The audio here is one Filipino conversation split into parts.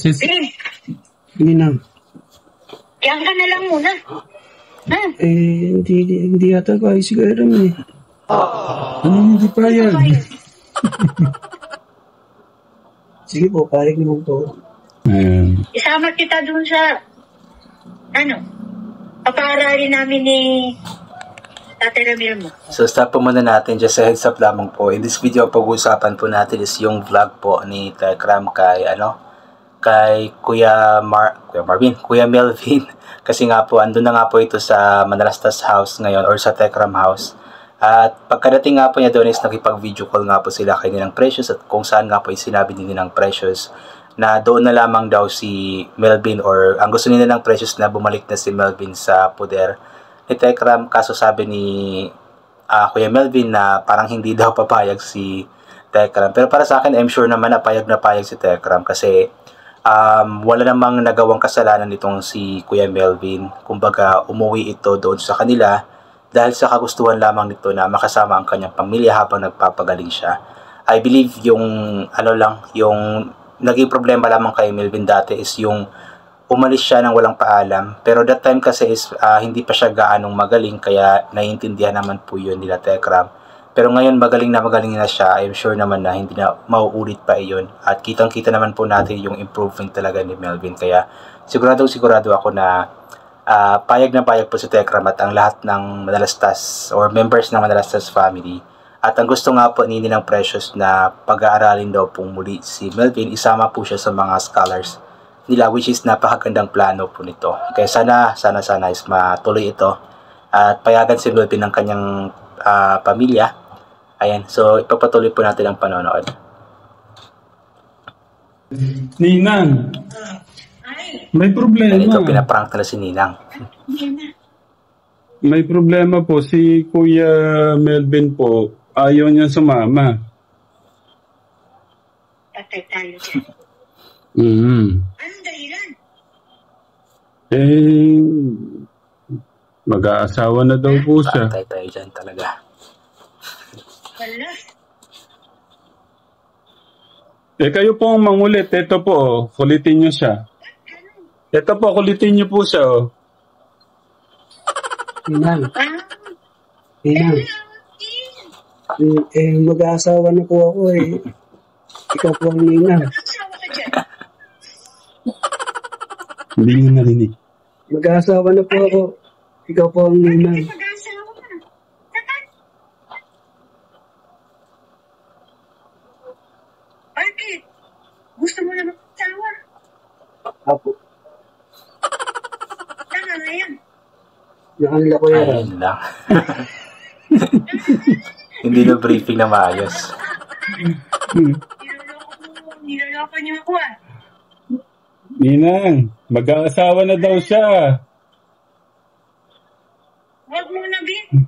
Bin, Ninang. yan ka na lang muna. Ha? Hindi yata ko ay siguro eh. Anong hindi pa yan? Sige po, payag naman po. Ayan. Isama kita dun sa, papaaralin namin ni Tatay Ramil mo. So stop po muna natin, just a heads up lamang po. In this video, pag-uusapan po natin is yung vlog po ni Tekram kay Kuya Melvin. Kasi nga po, andun na nga po ito sa Manalastas House ngayon or sa Tekram House. At pagkadating nga po niya doon is nakipag-video call nga po sila kay Ninang Precious at kung saan nga po sinabi ni Ninang Precious na doon na lamang daw si Melvin or ang gusto ni Ninang Precious na bumalik na si Melvin sa poder ni Tekram. Kaso sabi ni Kuya Melvin na parang hindi daw papayag si Tekram. Pero para sa akin, I'm sure naman na payag si Tekram kasi wala namang nagawang kasalanan nitong si Kuya Melvin. Kumbaga, umuwi ito doon sa kanila dahil sa kagustuhan lamang nito na makasama ang kanyang pamilya habang nagpapagaling siya. I believe yung yung naging problema lamang kay Melvin dati is yung umalis siya nang walang paalam. Pero that time kasi is hindi pa siya gaanong magaling kaya naiintindihan naman po yun nila Tekram. Pero ngayon magaling na siya. I'm sure naman na hindi na mauulit pa iyon. At kitang-kita naman po natin yung improvement talaga ni Melvin. Kaya sigurado ako na payag na payag po si Tekram at ang lahat ng Manalastas or members ng Manalastas family. At ang gusto nga po ni Ninang Precious na pag-aaralin daw pong muli si Melvin, isama po siya sa mga scholars nila, which is napakagandang plano po nito. Kaya sana is matuloy ito at payagan si Melvin ng kanyang pamilya. Ayan, so ipapatuloy po natin ang panonood. Ninang, may problema. Ito, pinaprank na si Ninang. May problema po. Si Kuya Melvin po, ayaw niya sumama. Tatay tayo dyan. Anong dahilan? Mag-aasawa na daw po siya. Tatay tayo dyan talaga. Wala. Kayo po ang mangulit. Ito po, kulitin niyo siya. Ito po, kulitin niyo po siya. Ninang. Ninang. Mag-aasawa na po ako eh. Ikaw po ang ninang. Asawa ka dyan. Hindi niyo narinig. Mag-aasawa na po ako. Ikaw po ang ninang. Mag-asawa ka. Bakit? Gusto mo na mag-asawa? Apo. Tanga na yan. Nakanila ko yan. Ayun lang. Hindi na briefing na maayos. Niloloko niyo ako ah. Ninang, mag-aasawa na daw siya. Huwag mo na, Bin.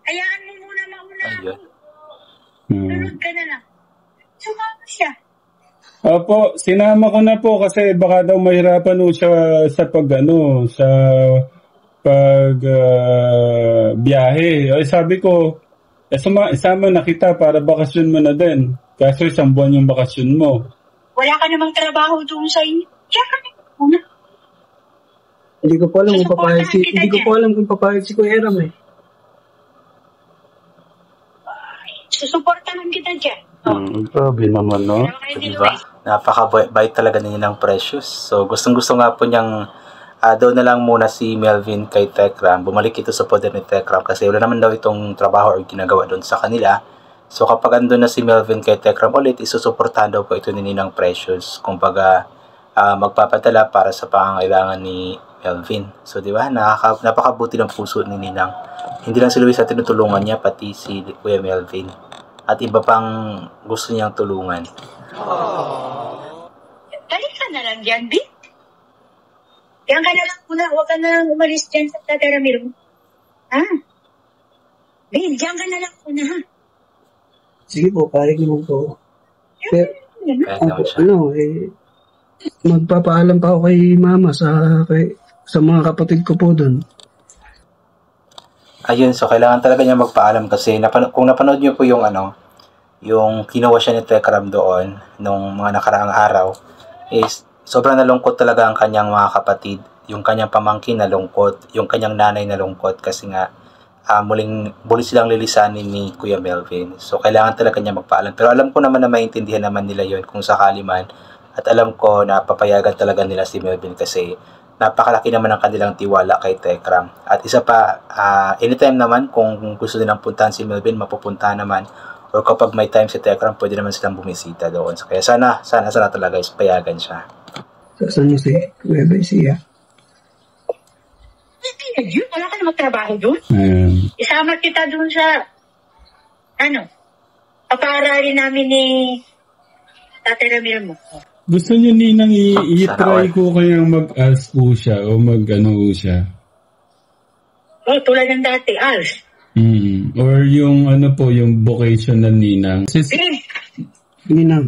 Hayaan mo muna mauna ako. Ayun. Sunod ka na lang. Sumama siya. Opo, sinama ko na po kasi baka daw mahirapan po siya sa biyahe. Ay sabi ko, isama na kita para bakasyon mo na din. Kaso 1 buwan yung bakasyon mo. Wala ka namang trabaho doon sa inyo. Kaya ka na muna. Hindi ko po alam kung papayag si Kuya Ram eh. Susuportahan kita dyan. Grabe naman, no? Diba? Napaka-bait talaga ni Ninang Precious. So gustong-gusto nga po niyang doon na lang muna si Melvin kay Tekram. Bumalik ito sa poder ni Tekram kasi wala naman daw itong trabaho or ginagawa doon sa kanila. So kapag andun na si Melvin kay Tekram ulit, isusuportahan daw po ito ni Ninang Precious. Kumbaga magpapadala para sa pangangailangan ni Melvin. So di ba? Napakabuti ng puso ni Ninang. Hindi lang si Luis na tinutulungan niya, pati si Kuya Melvin. At iba pang gusto niyang tulungan. Dali ka na lang dyan, Bin. Diyan ka na lang muna. Huwag ka na lang umalis dyan sa Tatay Ramiro. Bin, diyan ka na lang muna, ha? Sige po, payag naman po. Pero, Kahit naman siya. magpapaalam pa ako kay Mama sa mga kapatid ko po doon. Ayun, so kailangan talaga niya magpaalam kasi kung napanood niyo po yung yung kinuha siya ni Tekram doon nung mga nakaraang araw is sobrang nalungkot talaga ang kanyang mga kapatid, yung kanyang pamangkin nalungkot, yung kanyang nanay nalungkot kasi nga muli silang lilisanin ni Kuya Melvin. So kailangan talaga niya magpaalam. Pero alam ko naman na maintindihan naman nila yon kung sakali man. At alam ko na papayagan talaga nila si Melvin kasi napakalaki naman ang kanilang tiwala kay Tekram. At isa pa, anytime naman kung gusto nilang puntahan si Melvin, mapupuntahan naman. Or kapag may time si Tekram, pwede naman silang bumisita doon. So, kaya sana talaga is payagan siya. Saan mo si Nueva Ecija? Yun, wala ka namang trabaho doon. Isama kita doon sa, papaaralin namin ni Tate Ramil mo. Gusto niyo ninang i-try ko kayang mag-ALS po siya o mag-ano siya? Tulad ng dati, ALS. Or yung yung vocational ninang. Ninang.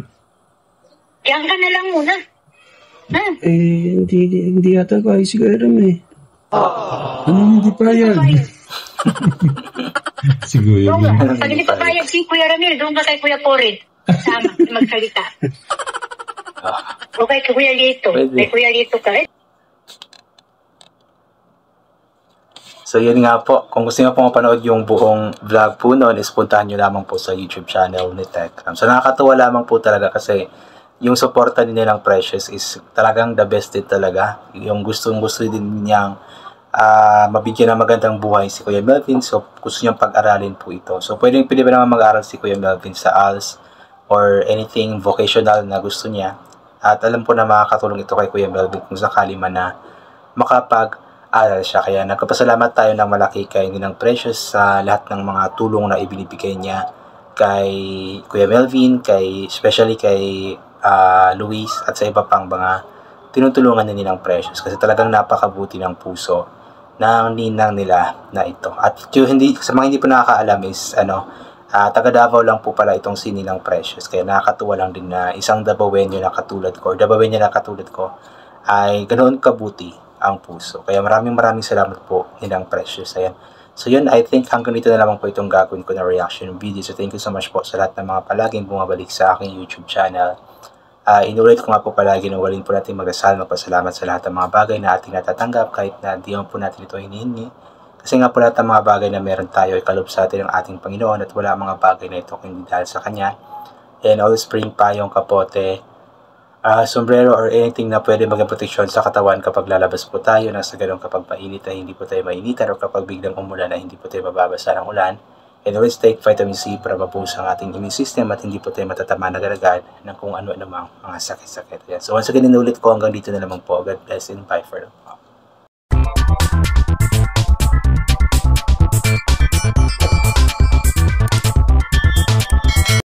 Yan ka na lang muna. Hindi yata pa si Kuya Ram eh. Anong hindi pa yan? Si Kuya Ram. Pag hindi pa payag si Kuya Ramil, doon ka kay Kuya Porid. Sama, magsalita. O kay Kuya Lito. Kay Kuya Lito ka. So yun nga po, kung gusto niyo po mapanood yung buong vlog po noon, is puntahan nyo lamang po sa YouTube channel ni Tekram. So nakakatuwa lamang po talaga kasi yung suporta din nilang Precious is talagang the best din talaga. Yung gusto din niyang mabigyan ng magandang buhay si Kuya Melvin. So gusto niyang pag-aralin po ito. So pwede ba naman mag-aral si Kuya Melvin sa ALS or anything vocational na gusto niya. At alam po na makakatulong ito kay Kuya Melvin kung sakali man na makapag-aral siya. Kaya nagpapasalamat tayo ng malaki kay Ninang Precious sa lahat ng mga tulong na ibinibigay niya kay Kuya Melvin, especially kay Luis at sa iba pang mga tinutulungan ni Ninang Precious kasi talagang napakabuti ng puso ng ninang nila na ito. At sa mga hindi po nakakaalam is taga Davao lang po pala itong si Ninang Precious. Kaya nakakatuwa lang din na isang Davaoenyo na katulad ko, or Davaoenyo na katulad ko, ay ganoon kabuti ang puso. Kaya maraming salamat po, Ninang Precious. Ayan. So yun, I think hanggang dito na lamang po itong gagawin ko na reaction video. So thank you so much po sa lahat ng mga palaging bumabalik sa aking YouTube channel. Inulit ko nga po palagi na walin po natin magdasal, magpasalamat sa lahat ng mga bagay na ating natatanggap kahit na di po natin ito hinihingi. Kasi nga po lahat ng mga bagay na meron tayo ay kaloob sa atin ng ating Panginoon at wala mga bagay na ito kundi dahil sa Kanya. And always bring payong, kapote, sombrero or anything na pwede maging proteksyon sa katawan kapag lalabas po tayo nang sa ganun kapag mainit ay hindi po tayo mainitan o kapag biglang umulan ay hindi po tayo mababasa ng ulan. And always take vitamin C para mabuhos ang ating immune system at hindi po tayo matatama na agad ng kung ano-ano mga sakit-sakit. So once again, inulit ko hanggang dito na lamang po. God bless and bye for now.